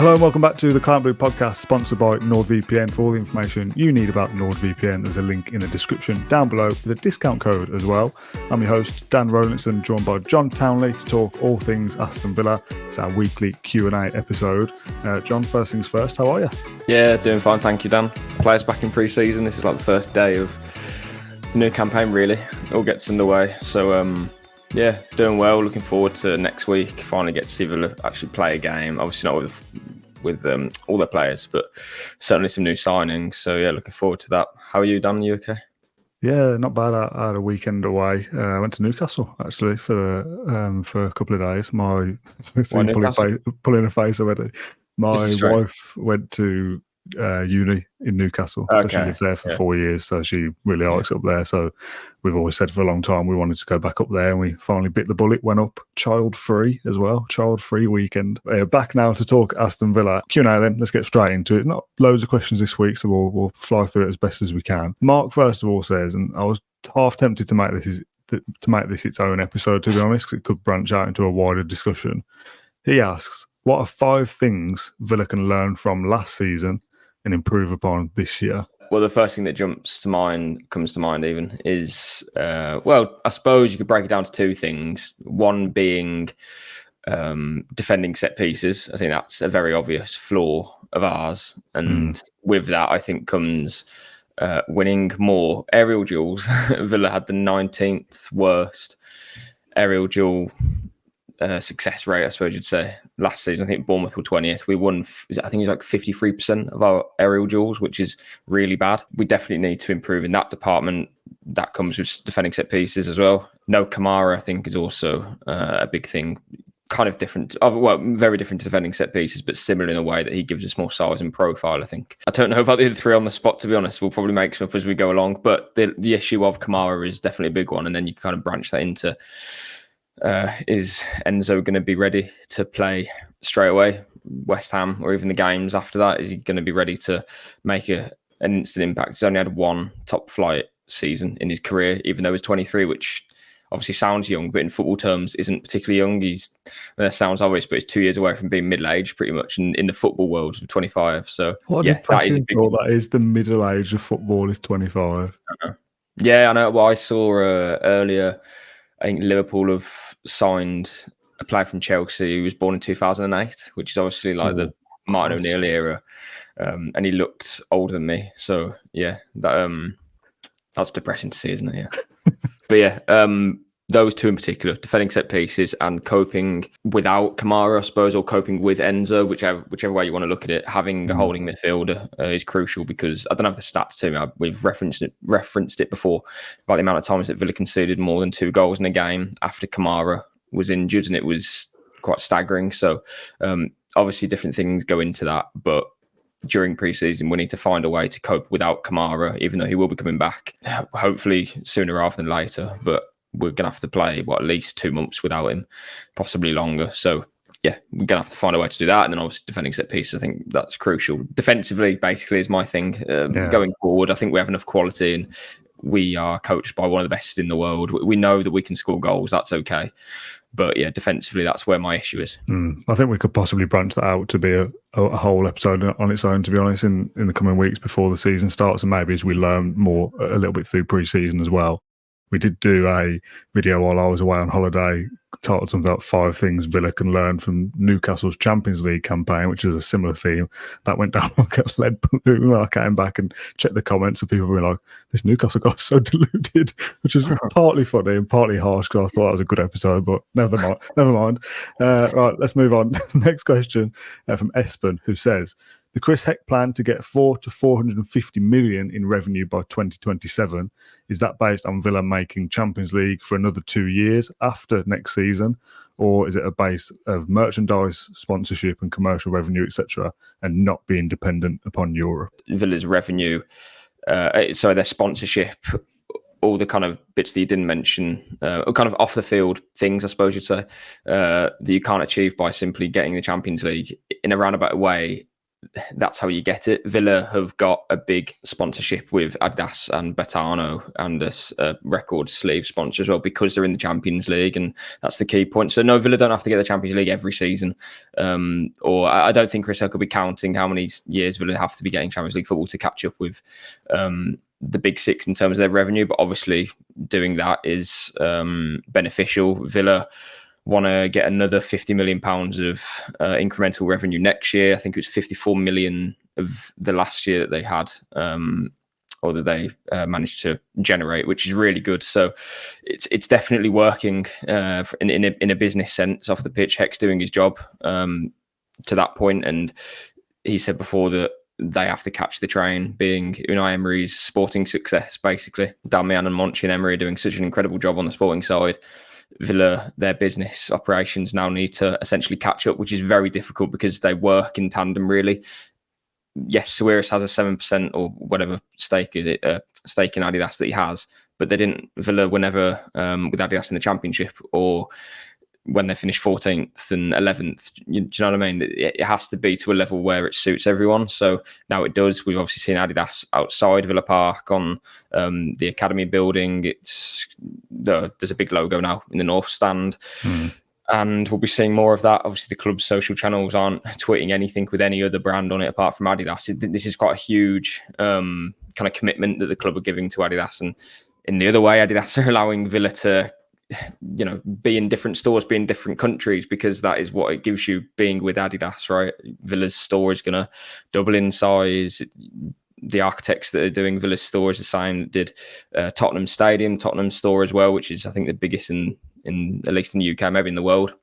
Hello and welcome back to the Claret Blue podcast, sponsored by NordVPN. For all the information you need about NordVPN, there's a link in the description down below with a discount code as well. I'm your host, Dan Rolinson, joined by John Townley to talk all things Aston Villa. It's our weekly Q&A episode. John, first things first, how are you? Yeah, doing fine, thank you, Dan. Players back in pre-season. This is like the first day of the new campaign, really. It all gets underway. So, yeah, doing well. Looking forward to next week. Finally get to see Villa actually play a game. Obviously not with all their players, but certainly some new signings. So yeah, looking forward to that. How are you, Dan? You okay? Yeah, not bad. I had a weekend away. I went to Newcastle actually for a couple of days. Pulling a face already. My wife went to uni in Newcastle. Okay. She lived there for 4 years, so she really likes up there. So we've always said for a long time we wanted to go back up there, and we finally bit the bullet. Went up child-free as well. Child-free weekend. Back now to talk Aston Villa. Q&A then. Let's get straight into it. Not loads of questions this week, so we'll fly through it as best as we can. Mark, first of all, says, and I was half tempted to make this its own episode, to be honest, because it could branch out into a wider discussion. He asks, what are 5 things Villa can learn from last season and improve upon this year? Well, the first thing that comes to mind even, is, I suppose you could break it down to 2 things. One being defending set pieces. I think that's a very obvious flaw of ours. And with that, I think comes winning more aerial duels. Villa had the 19th worst aerial duel success rate, I suppose you'd say, last season. I think Bournemouth were 20th. We won, I think it was like 53% of our aerial duels, which is really bad. We definitely need to improve in that department. That comes with defending set pieces as well. No Kamara, I think, is also a big thing. Kind of different, very different to defending set pieces, but similar in a way that he gives us more size and profile, I think. I don't know about the other 3 on the spot, to be honest. We'll probably make some up as we go along, but the issue of Kamara is definitely a big one, and then you kind of branch that into is Enzo going to be ready to play straight away, West Ham, or even the games after that? Is he going to be ready to make an instant impact? He's only had 1 top flight season in his career, even though he's 23, which obviously sounds young, but in football terms isn't particularly young. That sounds obvious, but he's 2 years away from being middle-aged pretty much in the football world of 25. So what a depressing thought that is. The middle age of football is 25. Yeah, I know. Well, I saw earlier, I think Liverpool have signed a player from Chelsea who was born in 2008, which is obviously like the Martin O'Neill era. And he looked older than me. So, yeah, that's depressing to see, isn't it? Yeah. But yeah, those 2 in particular, defending set pieces and coping without Kamara, I suppose, or coping with Enzo, whichever way you want to look at it. Having a holding midfielder is crucial, because I don't have the stats to me. We've referenced it before about the amount of times that Villa conceded more than 2 goals in a game after Kamara was injured, and it was quite staggering. So obviously different things go into that, but during pre-season, we need to find a way to cope without Kamara, even though he will be coming back, hopefully sooner rather than later. But we're going to have to play, at least 2 months without him, possibly longer. So, yeah, we're going to have to find a way to do that. And then obviously defending set pieces, I think that's crucial. Defensively, basically, is my thing. Going forward, I think we have enough quality, and we are coached by one of the best in the world. We know that we can score goals. That's okay. But yeah, defensively, that's where my issue is. I think we could possibly branch that out to be a whole episode on its own, to be honest, in the coming weeks before the season starts, and maybe as we learn more a little bit through pre-season as well. We did do a video while I was away on holiday, titled something about 5 things Villa can learn from Newcastle's Champions League campaign, which is a similar theme. That went down like a lead balloon when I came back and checked the comments, and people were like, this Newcastle guy's so deluded, which is partly funny and partly harsh, because I thought that was a good episode, but never mind. Right, let's move on. Next question from Espen, who says, the Chris Heck plan to get 4 to 450 million in revenue by 2027, is that based on Villa making Champions League for another 2 years after next season, or is it a base of merchandise, sponsorship and commercial revenue, etc., and not being dependent upon Europe? Villa's revenue, so their sponsorship, all the kind of bits that you didn't mention, kind of off the field things, I suppose you'd say, that you can't achieve by simply getting the Champions League, in a roundabout way. that's how you get it. Villa have got a big sponsorship with Adidas and Betano and a record sleeve sponsor as well, because they're in the Champions League, and that's the key point. So no, Villa don't have to get the Champions League every season. Or I don't think Chris Hill could be counting how many years Villa have to be getting Champions League football to catch up with the big six in terms of their revenue. But obviously doing that is beneficial. Villa want to get another £50 million of incremental revenue next year. I think it was 54 million of the last year that they had, or that they managed to generate, which is really good. So it's definitely working in a business sense off the pitch. Heck's doing his job to that point, and he said before that they have to catch the train, being Unai Emery's sporting success, basically. Damian and Monchi and Emery are doing such an incredible job on the sporting side. Villa, their business operations now need to essentially catch up, which is very difficult because they work in tandem, really. Yes, Suarez has a 7% or whatever stake in Adidas that he has, but Villa were never with Adidas in the Championship, or when they finish 14th and 11th. Do you know what I mean? It has to be to a level where it suits everyone. So now it does. We've obviously seen Adidas outside Villa Park on the Academy building. There's a big logo now in the North Stand. And we'll be seeing more of that. Obviously, the club's social channels aren't tweeting anything with any other brand on it apart from Adidas. This is quite a huge kind of commitment that the club are giving to Adidas. And in the other way, Adidas are allowing Villa to be in different stores, be in different countries, because that is what it gives you being with Adidas, right? Villa's store is going to double in size. The architects that are doing Villa's store is the same that did Tottenham store as well, which is, I think, the biggest in at least in the UK, maybe in the world,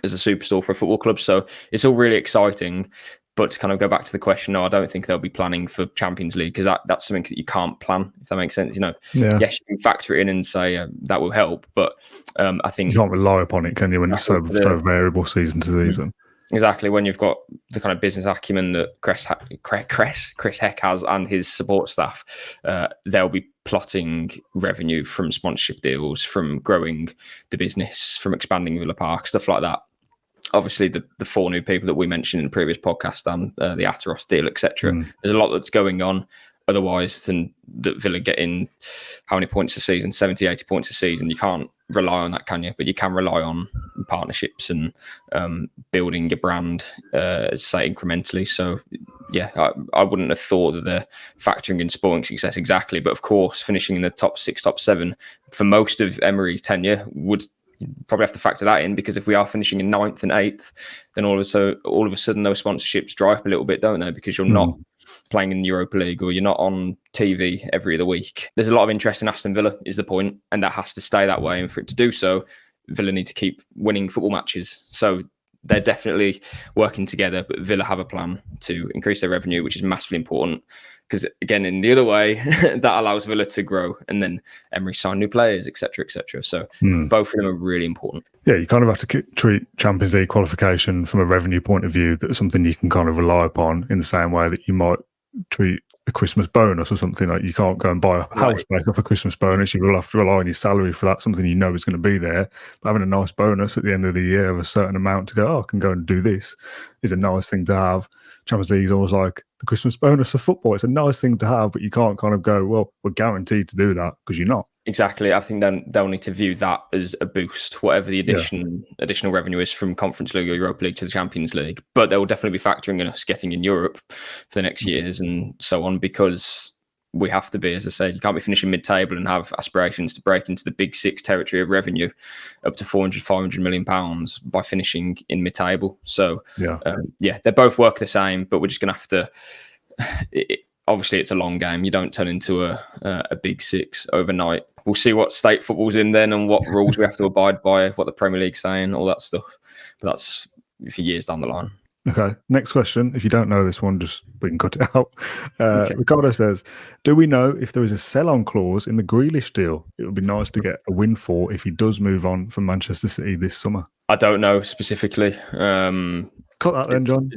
as a superstore for a football club. So it's all really exciting. But to kind of go back to the question, no, I don't think they'll be planning for Champions League, because that's something that you can't plan, if that makes sense. Yes, you can factor it in and say that will help, but I think you can't rely upon it, can you, when it's so variable season to season? Exactly. When you've got the kind of business acumen that Chris Heck has and his support staff, they'll be plotting revenue from sponsorship deals, from growing the business, from expanding Villa Park, stuff like that. Obviously, the four new people that we mentioned in the previous podcast and the Ateros deal, etc. There's a lot that's going on. Otherwise, than that Villa getting how many points a season, 70, 80 points a season, you can't rely on that, can you? But you can rely on partnerships and building your brand, say, incrementally. So, yeah, I wouldn't have thought that they're factoring in sporting success exactly. But of course, finishing in the top 6, top 7 for most of Emery's tenure would probably have to factor that in, because if we are finishing in 9th and 8th, then all of a sudden those sponsorships dry up a little bit, don't they? Because you're not playing in the Europa League, or you're not on TV every other week. There's a lot of interest in Aston Villa, is the point, and that has to stay that way. And for it to do so, Villa need to keep winning football matches. So they're definitely working together, but Villa have a plan to increase their revenue, which is massively important. Because again, in the other way, that allows Villa to grow, and then Emery sign new players, etc., etc. So both of them are really important. Yeah, you kind of have to treat Champions League qualification from a revenue point of view. That's something you can kind of rely upon in the same way that you might treat a Christmas bonus or something. Like, you can't go and buy a house based off a Christmas bonus. You will have to rely on your salary for that, something you know is going to be there. But having a nice bonus at the end of the year of a certain amount to go, I can go and do this, is a nice thing to have. Champions League is always like the Christmas bonus of football. It's a nice thing to have, but you can't kind of go, well, we're guaranteed to do that, because you're not. Exactly. I think then they'll need to view that as a boost, whatever the additional revenue is from Conference League or Europa League to the Champions League. But they will definitely be factoring in us getting in Europe for the next years and so on, because we have to be, as I said, you can't be finishing mid-table and have aspirations to break into the big 6 territory of revenue up to 400, 500 million pounds by finishing in mid-table. So, they both work the same, but we're just going to have to... Obviously, it's a long game. You don't turn into a big 6 overnight. We'll see what state football's in then, and what rules we have to abide by, what the Premier League's saying, all that stuff. But that's for years down the line. Okay, next question. If you don't know this one, we can cut it out. Ricardo says, do we know if there is a sell-on clause in the Grealish deal? It would be nice to get a win for if he does move on from Manchester City this summer. I don't know specifically. Cut that then, John.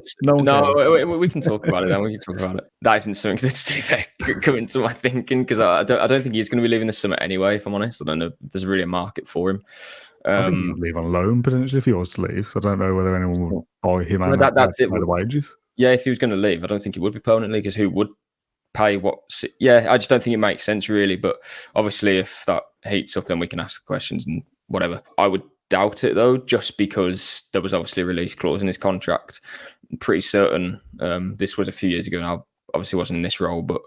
We can talk about it then. We can talk about it. That isn't something that's too fair coming to my thinking, because I don't think he's going to be leaving this summer anyway, if I'm honest. I don't know if there's really a market for him. I think he'd leave on loan potentially if he was to leave. So I don't know whether anyone will buy him out that's it. By the wages. Yeah, if he was going to leave, I don't think he would be permanently, because who would pay what? Yeah, I just don't think it makes sense really. But obviously, if that heats up, then we can ask questions and whatever. I would doubt it though, just because there was obviously a release clause in his contract. I'm pretty certain this was a few years ago now. Obviously, wasn't in this role, but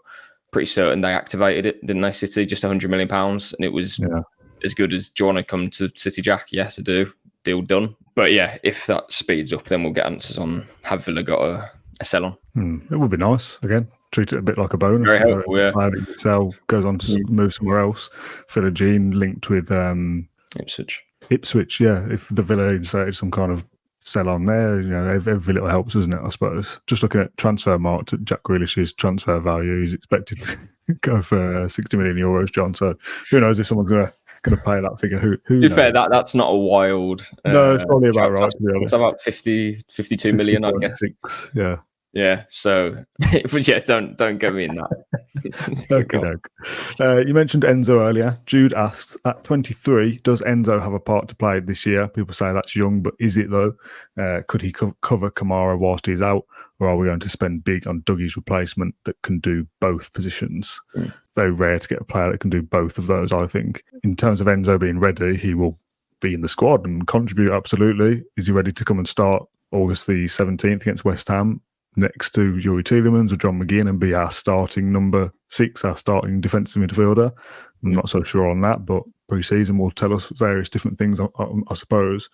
pretty certain they activated it, didn't they? City, just £100 million, and it was as good as, do you want to come to City, Jack? Yes, I do. Deal done. But yeah, if that speeds up, then we'll get answers on have Villa got a sell on. It would be nice. Again, treat it a bit like a bonus. Very helpful, yeah. That you sell goes on to move somewhere else. Philogene linked with Ipswich, yeah. If the Villa inserted some kind of sell on there, every little helps, isn't it? I suppose. Just looking at transfer market, Jack Grealish's transfer value, he's expected to go for 60 million euros, John. So who knows if someone's going to pay that figure? Who to be fair, that's not a wild. No, it's probably about right. To be honest, it's about 52 million, I guess. Yeah. Yeah, so but yeah, don't get me in that. Okay. You mentioned Enzo earlier. Jude asks, at 23, does Enzo have a part to play this year? People say that's young, but is it though? Could he cover Kamara whilst he's out, or are we going to spend big on Dougie's replacement that can do both positions? Very rare to get a player that can do both of those, I think. In terms of Enzo being ready, he will be in the squad and contribute, absolutely. Is he ready to come and start August the 17th against West Ham? Next to Yuri Tielemans or John McGinn, and be our starting number 6, our starting defensive midfielder. I'm not so sure on that, but pre-season will tell us various different things, I suppose.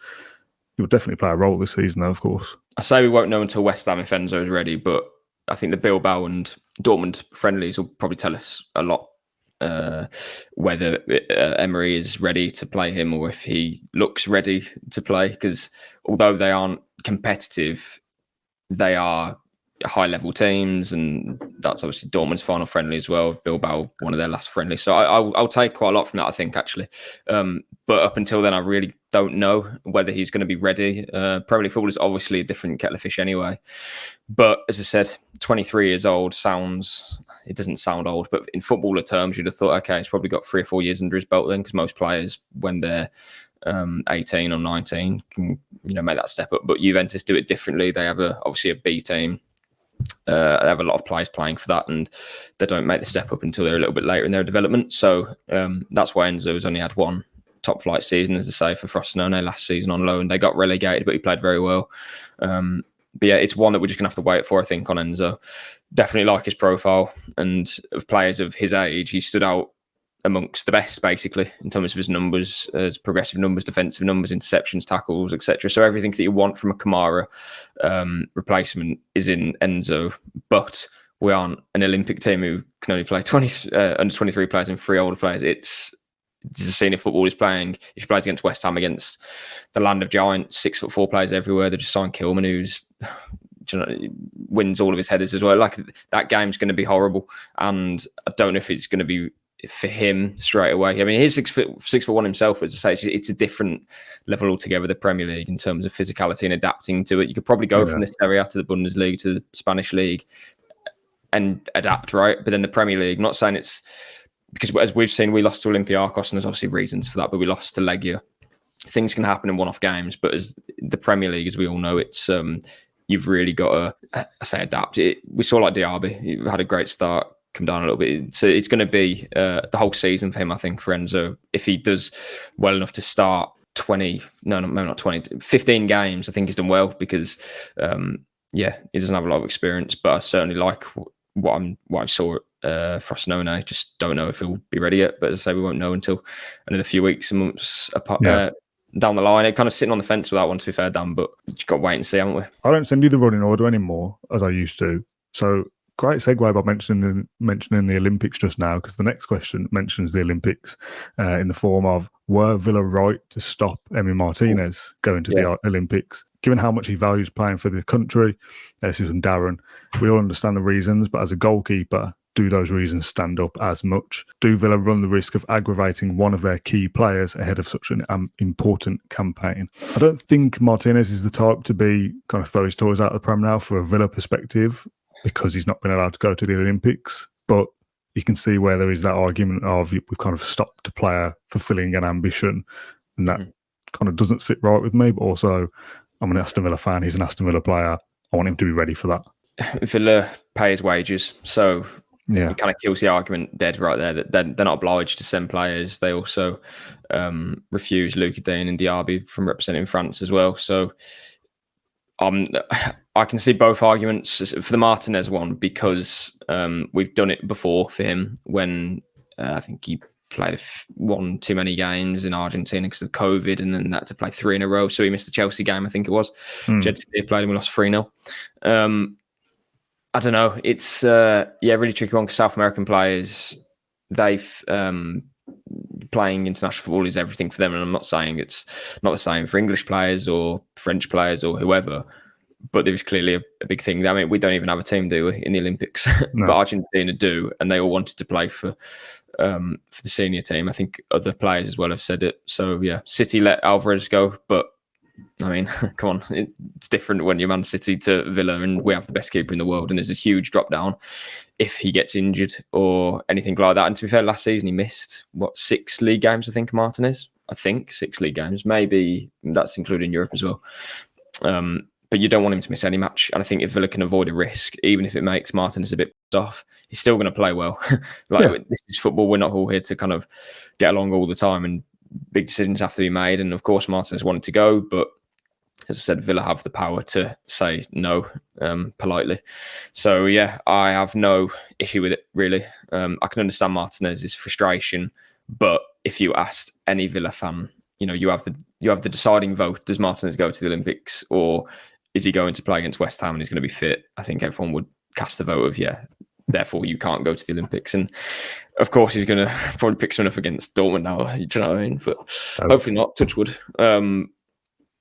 He will definitely play a role this season, though, of course. I say we won't know until West Ham if Enzo is ready, but I think the Bilbao and Dortmund friendlies will probably tell us a lot whether Emery is ready to play him or if he looks ready to play, because although they aren't competitive, they are high-level teams, and that's obviously Dortmund's final friendly as well. Bilbao, one of their last friendlies. So I'll take quite a lot from that, I think, actually. But up until then, I really don't know whether he's going to be ready. Premier League football is obviously a different kettle of fish anyway. But as I said, 23 years old it doesn't sound old, but in footballer terms, you'd have thought, okay, he's probably got 3 or 4 years under his belt then, because most players, when they're 18 or 19, can make that step up. But Juventus do it differently. They have obviously a B team. They have a lot of players playing for that, and they don't make the step up until they're a little bit later in their development. So that's why Enzo's only had one top flight season, as I say, for Frosinone last season on loan. They got relegated, but he played very well. But yeah, it's one that we're just going to have to wait for, I think, on Enzo. Definitely like his profile, and of players of his age, he stood out amongst the best, basically, in terms of his numbers, as progressive numbers, defensive numbers, interceptions, tackles, etc. So everything that you want from a Kamara replacement is in Enzo. But we aren't an Olympic team who can only play under 23 players and 3 older players. It's a senior football he's playing. If he plays against West Ham, against the land of giants, 6'4" players everywhere. They just signed Kilman, who's wins all of his headers as well. Like, that game's going to be horrible, and I don't know if it's going to be for him straight away. I mean, he's 6'1" himself, but as I say, it's a different level altogether, the Premier League, in terms of physicality and adapting to it. You could probably go from the Serie A to the Bundesliga to the Spanish League and adapt, right? But then the Premier League, not saying it's because, as we've seen, we lost to Olympiacos, and there's obviously reasons for that, but we lost to Legia. Things can happen in one-off games, but as the Premier League, as we all know, it's you've really got to, adapt. We saw like Diaby, he had a great start, come down a little bit. So it's going to be the whole season for him, I think, for Enzo. If he does well enough to start 15 games, I think he's done well, because he doesn't have a lot of experience, but I certainly like what I saw at Frosinone. Just don't know if he'll be ready yet, but as I say, we won't know until another few weeks and months apart. Down the line, kind of sitting on the fence with that one, to be fair, Dan, but you've got to wait and see, haven't we? I don't send you the running order anymore as I used to. So great segue by mentioning the Olympics just now, because the next question mentions the Olympics in the form of, were Villa right to stop Emi Martinez going to the Olympics? Given how much he values playing for the country, this is from Darren, we all understand the reasons, but as a goalkeeper, do those reasons stand up as much? Do Villa run the risk of aggravating one of their key players ahead of such an important campaign? I don't think Martinez is the type to be kind of throw his toys out of the pram now for a Villa perspective, because he's not been allowed to go to the Olympics. But you can see where there is that argument of we've kind of stopped a player fulfilling an ambition, and that kind of doesn't sit right with me. But also, I'm an Aston Villa fan. He's an Aston Villa player. I want him to be ready for that. Villa pay his wages, so Yeah. it kind of kills the argument dead right there that they're not obliged to send players. They also refuse Luca Dean and Diaby from representing France as well. So I can see both arguments for the Martinez one, because we've done it before for him when I think he played one too many games in Argentina because of COVID, and then had to play 3 in a row. So he missed the Chelsea game, I think it was. Chelsea played and we lost 3-0. I don't know. It's really tricky one, because South American players, they've playing international football is everything for them. And I'm not saying it's not the same for English players or French players or whoever, but there's clearly a big thing. I mean, we don't even have a team, do we, in the Olympics? No. But Argentina do, and they all wanted to play for the senior team. I think other players as well have said it. So yeah, City let Alvarez go, but I mean, come on, it's different when you're Man City to Villa, and we have the best keeper in the world, and there's a huge drop down if he gets injured or anything like that. And to be fair, last season he missed 6 league games, I think, Martinez. I think 6 league games, maybe that's including Europe as well. But you don't want him to miss any match. And I think if Villa can avoid a risk, even if it makes Martinez a bit off, he's still going to play well. This is football. We're not all here to kind of get along all the time, and big decisions have to be made. And of course, Martinez wanted to go, but as I said, Villa have the power to say no politely. So yeah, I have no issue with it, really. I can understand Martinez's frustration, but if you asked any Villa fan, you have the deciding vote. Does Martinez go to the Olympics, or is he going to play against West Ham and he's going to be fit? I think everyone would cast the vote of yeah, therefore you can't go to the Olympics. And of course he's going to probably pick someone up against Dortmund now. Do you know what I mean? But hopefully not, touch wood.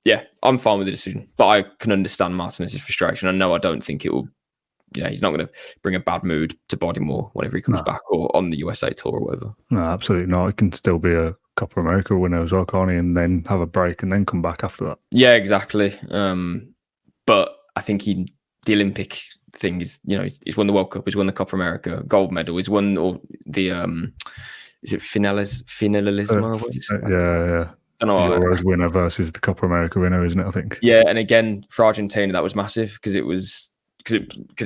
Yeah, I'm fine with the decision, but I can understand Martinez's frustration. I know I don't think it will, he's not going to bring a bad mood to Bodymoor whenever he comes back, or on the USA tour or whatever. No, absolutely not. It can still be a Copa America winner as well, can't he? And then have a break and then come back after that. Yeah, exactly. But I think the Olympic thing is, he's won the World Cup, he's won the Copa America gold medal, he's won all the is it finalismo? Yeah. The Euros winner versus the Copa America winner, isn't it? I think. Yeah, and again for Argentina that was massive because it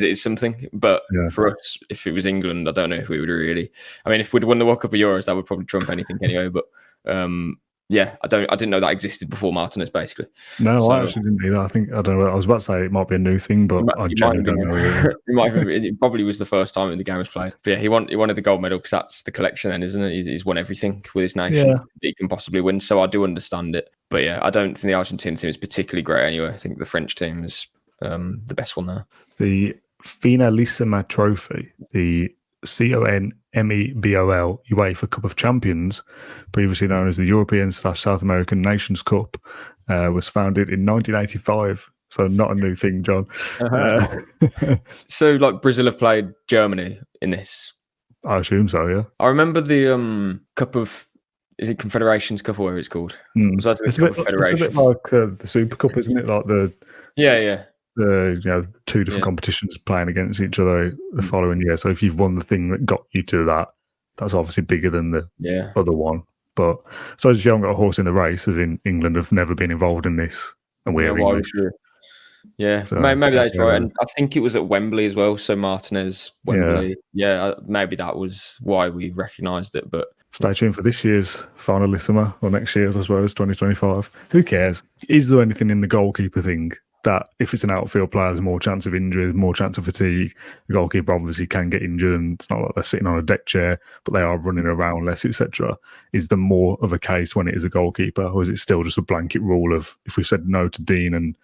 is something. But for us, if it was England, I don't know if we would really. I mean, if we'd won the World Cup of Euros, that would probably trump anything anyway. But I didn't know that existed before Martinez, basically. No, so, I actually didn't either. I don't know. I was about to say it might be a new thing, but I genuinely don't know. It probably was the first time the game was played. But yeah, he wanted the gold medal because that's the collection, then, isn't it? He's won everything with his nation that he can possibly win. So I do understand it. But yeah, I don't think the Argentine team is particularly great anyway. I think the French team is the best one there. The Finalissima Trophy, the CONMEBOL UEFA Cup of Champions, previously known as the European/South American Nations Cup, was founded in 1985. So not a new thing, John. So like Brazil have played Germany in this? I assume so, yeah. I remember the Cup of, is it Confederations Cup or whatever it's called? So it's a bit like the Super Cup, isn't it? Like the two different competitions playing against each other the following year. So if you've won the thing that got you to that, that's obviously bigger than the other one. But so as you haven't got a horse in the race, as in England have never been involved in this, and we're English. Yeah, so, maybe that's right. And I think it was at Wembley as well. So Martinez, Wembley. Yeah, maybe that was why we recognised it. But stay tuned for this year's Finalissima, or next year's, I suppose, 2025. Who cares? Is there anything in the goalkeeper thing that if it's an outfield player, there's more chance of injury, more chance of fatigue? The goalkeeper obviously can get injured, and it's not like they're sitting on a deck chair, but they are running around less, etc. Is there more of a case when it is a goalkeeper, or is it still just a blanket rule of if we said no to Dean and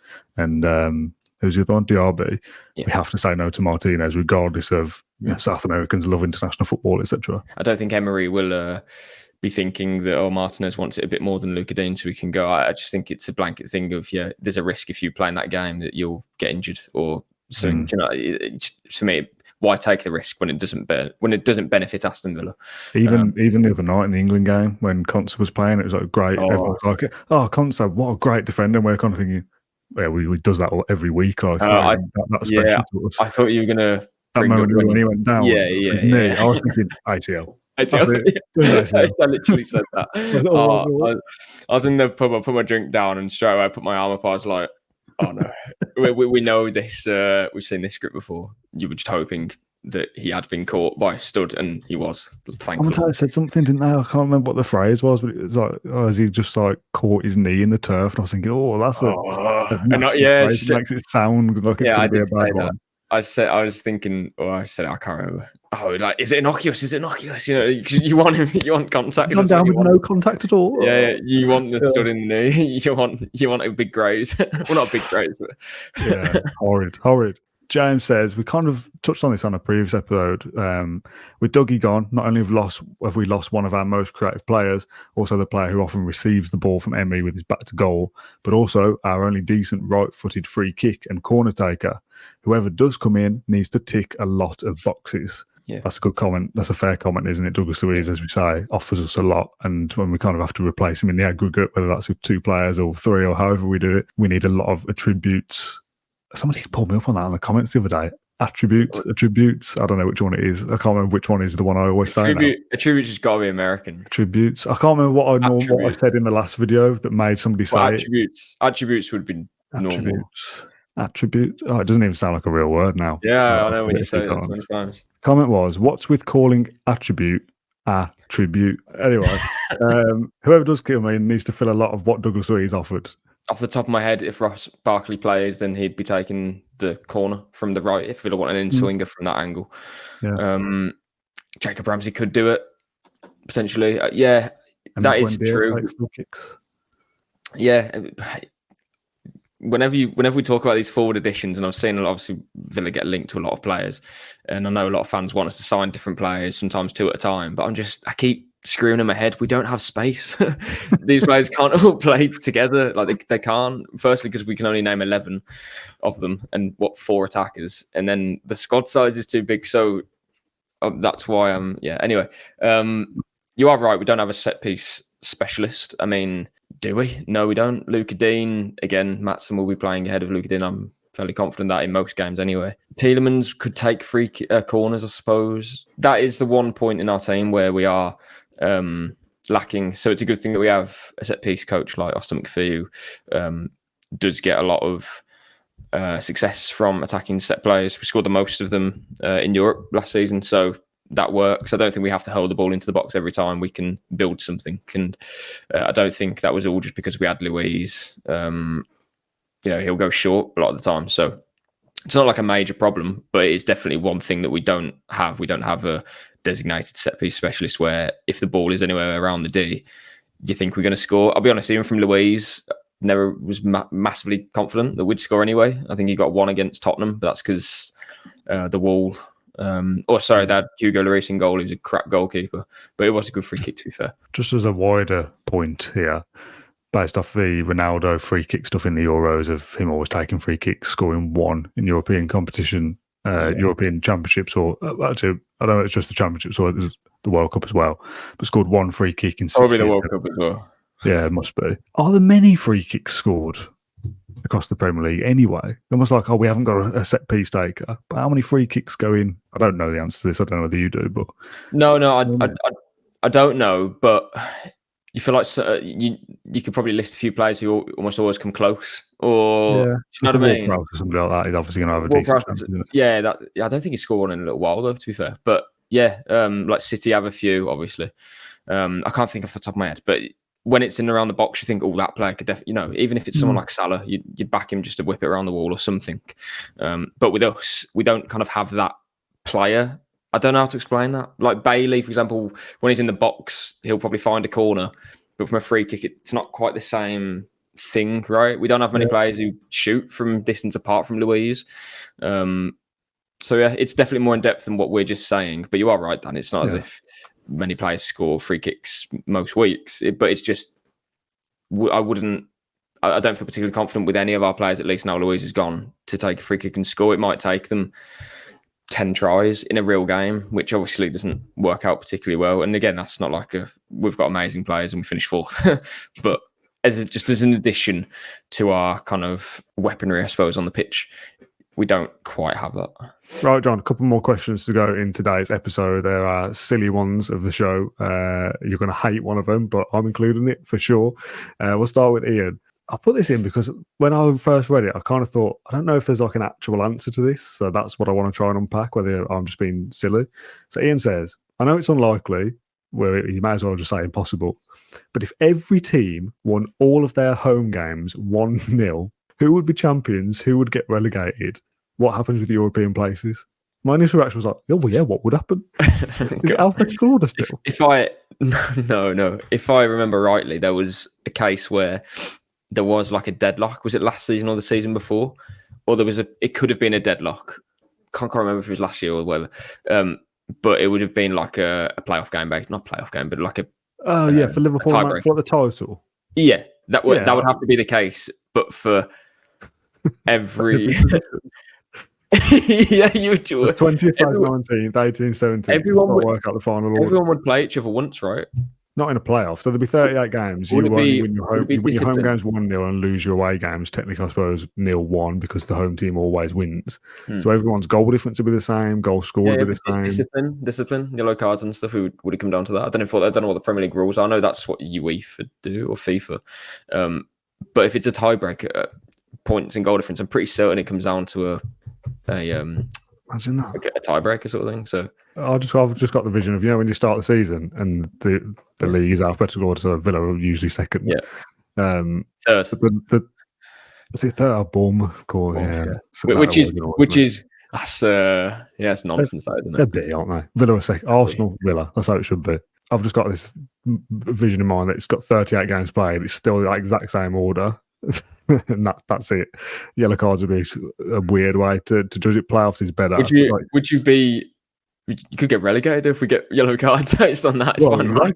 who's the other one, Diaby, we have to say no to Martinez, regardless of South Americans love international football, etc. I don't think Emery will be thinking that Martinez wants it a bit more than Luca Dean, so we can go. I just think it's a blanket thing of there's a risk if you play in that game that you'll get injured or something. To me, why take the risk when it doesn't benefit Aston Villa? Even the other night in the England game when Konsa was playing, it was like great. Everyone was like, Konsa, what a great defender. And we're kind of thinking, we does that every week. Like that's special to us. I thought you were gonna that moment when he went down. I was thinking ACL. I literally said that. I was in the pub, I put my drink down and straight away I put my arm up. I was like, Oh no, we know this. We've seen this script before. You were just hoping that he had been caught by a stud, and he was. Thankfully, Commentator said something, didn't they? I can't remember what the phrase was, but it was like, "Oh, has he just like caught his knee in the turf?" And I was thinking, "Oh, that's a massive phrase. It makes it sound like it's going to be a bad one." I was thinking, I can't remember. Oh, like, is it innocuous? Is it innocuous? You know, you want him, you want contact. Come down with no contact at all. Yeah, you want the stud in the knee. You want a big graze. Well, not a big graze, but yeah, horrid. James says, we kind of touched on this on a previous episode. With Dougie gone, not only have we lost one of our most creative players, also the player who often receives the ball from Emi with his back to goal, but also our only decent right-footed free kick and corner taker. Whoever does come in needs to tick a lot of boxes. Yeah. That's a good comment. That's a fair comment, isn't it? Douglas Luiz, as we say, offers us a lot. And when we kind of have to replace him in the aggregate, whether that's with 2 players or 3 or however we do it, we need a lot of attributes. Somebody pulled me up on that in the comments the other day. Attributes. I don't know which one it is. I can't remember which one is the one I always say now. Attributes has got to be American. Attributes. I can't remember what I said in the last video that made somebody say attributes. Attributes would be normal. Attribute. Oh, it doesn't even sound like a real word now. Yeah, I know when you say it sometimes. Comment was, what's with calling attribute a tribute? Anyway, whoever does kill me needs to fill a lot of what Douglas Luiz offered. Off the top of my head, if Ross Barkley plays, then he'd be taking the corner from the right if Villa want an in-swinger from that angle. Yeah. Jacob Ramsey could do it, potentially. Yeah, and that is true. Yeah. Whenever we talk about these forward additions, and I've seen obviously Villa get linked to a lot of players, and I know a lot of fans want us to sign different players, sometimes 2 at a time, but I keep screwing in my head, we don't have space. These players can't all play together. Like they can't. Firstly, because we can only name 11 of them, and 4 attackers, and then the squad size is too big. So that's why Anyway, you are right. We don't have a set piece specialist. I mean, do we? No, we don't. Luca Dean again. Maatsen will be playing ahead of Luca Dean. I'm fairly confident that in most games anyway. Tielemans could take free corners, I suppose. That is the one point in our team where we are lacking. So it's a good thing that we have a set piece coach like Austin McPhee who does get a lot of success from attacking set players. We scored the most of them in Europe last season, so that works. I don't think we have to hold the ball into the box every time. We can build something, and I don't think that was all just because we had Luiz. He'll go short a lot of the time, so it's not like a major problem, but it's definitely one thing that we don't have. We don't have a designated set piece specialist where if the ball is anywhere around the D, you think we're going to score. I'll be honest, even from Luiz, never was massively confident that we'd score anyway. I think he got 1 against Tottenham, but that's because the wall. They had Hugo Lloris in goal. He was a crap goalkeeper, but it was a good free kick, to be fair. Just as a wider point here, based off the Ronaldo free kick stuff in the Euros of him always taking free kicks, scoring 1 in European competition, European Championships, or actually, I don't know, it's just the Championships or the World Cup as well, but scored 1 free kick in 60. Probably the World Cup as well. Yeah, it must be. Are there many free kicks scored across the Premier League anyway? Almost like, we haven't got a set piece taker. But how many free kicks go in? I don't know the answer to this. I don't know whether you do, but no, I don't know. But you feel like you could probably list a few players who almost always come close. Or you know what I mean? Or something like that. He's obviously going to have a decent chance. Yeah, I don't think he's scored in a little while though. To be fair, but yeah, like City have a few, obviously. I can't think off the top of my head, but when it's in and around the box, you think, that player could definitely, even if it's someone like Salah, you'd back him just to whip it around the wall or something. But with us, we don't kind of have that player. I don't know how to explain that. Like Bailey, for example, when he's in the box, he'll probably find a corner, but from a free kick, it's not quite the same thing, right? We don't have many players who shoot from distance apart from Luiz. So yeah, it's definitely more in depth than what we're just saying. But you are right, Dan. It's not as if many players score free kicks most weeks, but it's just I don't feel particularly confident with any of our players, at least now Luiz is gone, to take a free kick and score. It might take them 10 tries in a real game, which obviously doesn't work out particularly well. And again, that's not like we've got amazing players and we finished 4th, but as an addition to our kind of weaponry, I suppose, on the pitch, we don't quite have that. Right, John, a couple more questions to go in today's episode. There are silly ones of the show. You're going to hate one of them, but I'm including it for sure. We'll start with Ian. I put this in because when I first read it, I kind of thought, I don't know if there's like an actual answer to this. So that's what I want to try and unpack, whether I'm just being silly. So Ian says, I know it's unlikely, where you may as well just say impossible. But if every team won all of their home games 1-0, who would be champions? Who would get relegated? What happens with the European places? My initial reaction was like, oh, well, yeah, what would happen? Is it alphabetical order still? If I remember rightly, there was a case where there was like a deadlock. Was it last season or the season before? Or it could have been a deadlock. Can't remember if it was last year or whatever. But it would have been like a playoff game, not playoff game, but like a for Liverpool for the title. Yeah, that would have to be the case. But for every you would do it. 20th, 19th, 18th, 17th. Everyone would work out the final order. Everyone would play each other once, right? Not in a playoff. So there'd be 38 games. You win your home games 1-0 and lose your away games. Technically, I suppose 0-1 because the home team always wins. So everyone's goal difference would be the same. Goal scored would be the same. Discipline, yellow cards and stuff. Would it come down to that? I don't know what the Premier League rules are. I know that's what UEFA do or FIFA. But if it's a tiebreaker, points and goal difference, I'm pretty certain it comes down to a tiebreaker sort of thing. So I've just got the vision of, when you start the season and the league is alphabetical order, so Villa are usually second. Yeah. Third. Is it third? Bournemouth, of course. Yeah. So it's nonsense, though, isn't it? They're big, aren't they? Villa are second. Arsenal, Villa. That's how it should be. I've just got this vision in mind that it's got 38 games played. It's still the exact same order. And that's it. Yellow cards would be a weird way to judge it. Playoffs is better. You could get relegated if we get yellow cards based on that.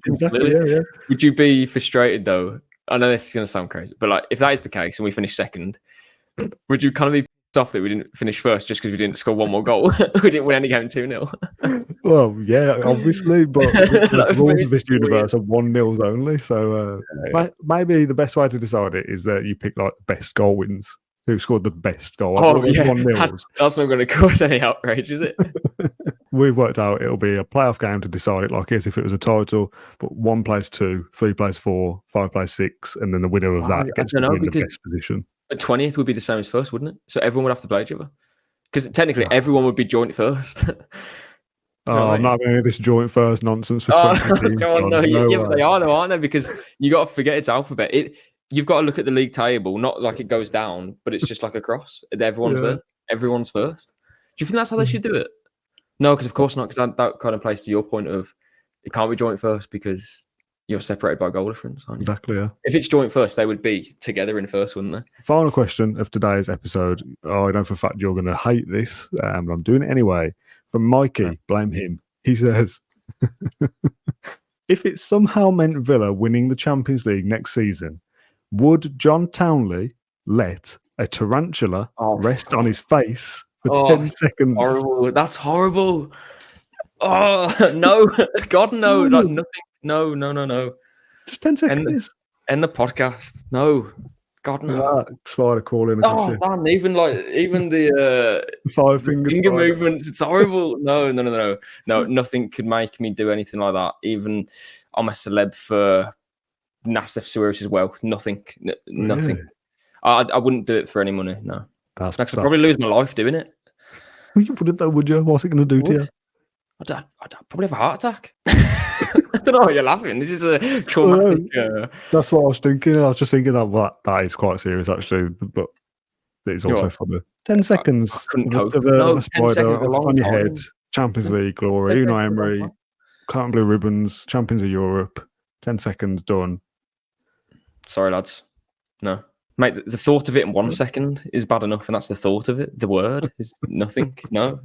Exactly, yeah. Would you be frustrated though? I know this is going to sound crazy, but like if that is the case and we finish second, would you kind of be pissed off that we didn't finish first just because we didn't score one more goal? We didn't win any game 2-0. Well, yeah, obviously, but the rules of this universe are 1-0s only. So maybe the best way to decide it is that you pick like the best goal wins. Who scored the best goal? That's not going to cause any outrage, is it? We've worked out it'll be a playoff game to decide it, like as if it was a title. But 1 plays 2, 3 plays 4, 5 plays 6, and then the winner of that gets to win the best position. But 20th would be the same as first, wouldn't it? So everyone would have to play each other because technically everyone would be joint first. I'm not having this joint first nonsense for 20 teams. But they are though, aren't they? Because you got to forget it's alphabet. You've got to look at the league table, not like it goes down, but it's just like a cross. Everyone's there. Everyone's first. Do you think that's how they should do it? No, because of course not. Because that kind of plays to your point of it can't be joint first because you're separated by goal difference. Aren't you? Exactly. Yeah. If it's joint first, they would be together in first, wouldn't they? Final question of today's episode. I know for a fact you're going to hate this, but I'm doing it anyway. From Mikey, blame him. He says, if it somehow meant Villa winning the Champions League next season, would John Townley let a tarantula rest on his face for 10 seconds? Horrible. That's horrible. Oh, no. God, no. Like, nothing. No. Just 10 seconds. End the podcast. No. God, no. Spider crawling. Oh, man. Even the 5 finger movements. It's horrible. No. Nothing could make me do anything like that. Even I'm a celeb for Nassif Suarez's wealth. Nothing. Really? I wouldn't do it for any money. No. I'd probably lose my life doing it. You wouldn't though, would you? What's it going to do to you? I'd probably have a heart attack. I don't know why you're laughing. This is a traumatic. That's what I was thinking. I was just thinking that is quite serious, actually, but it's also funny. 10 seconds of a spider on your head. Champions League glory. Unai Emery, Cotton Blue Ribbons, Champions of Europe. 10 seconds done. Sorry, lads. No. Mate, the thought of it in 1 second is bad enough, and that's the thought of it. The word is nothing. No.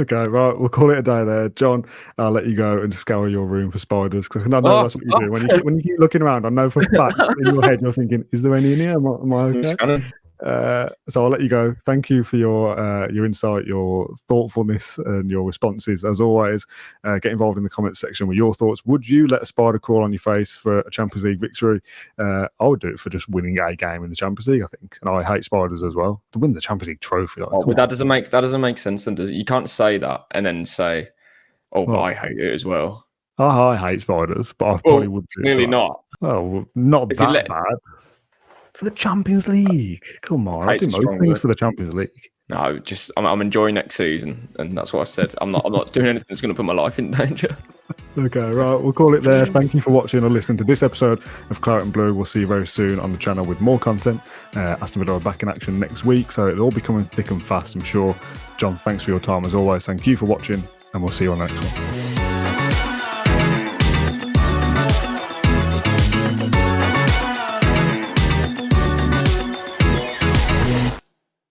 Okay, right. We'll call it a day there. John, I'll let you go and scour your room for spiders, because I know that's what you do. When you keep looking around, I know for a fact in your head you're thinking, is there any in here? Am I okay? So I'll let you go. Thank you for your insight, your thoughtfulness, and your responses. As always, get involved in the comments section with your thoughts. Would you let a spider crawl on your face for a Champions League victory? I would do it for just winning a game in the Champions League, I think. And I hate spiders as well. To win the Champions League trophy. But that doesn't make sense, then, does it? You can't say that and then say, but I hate it as well. I hate spiders, but I probably would do it. Clearly not. Well, not that bad. For the Champions League. Come on, I do most things for the Champions League. No, just I'm enjoying next season, and that's what I said. I'm not doing anything that's going to put my life in danger. Okay, right, we'll call it there. Thank you for watching or listening to this episode of Claret and Blue. We'll see you very soon on the channel with more content. Aston Villa are back in action next week, so it'll all be coming thick and fast, I'm sure. John, thanks for your time as always. Thank you for watching, and we'll see you on the next one.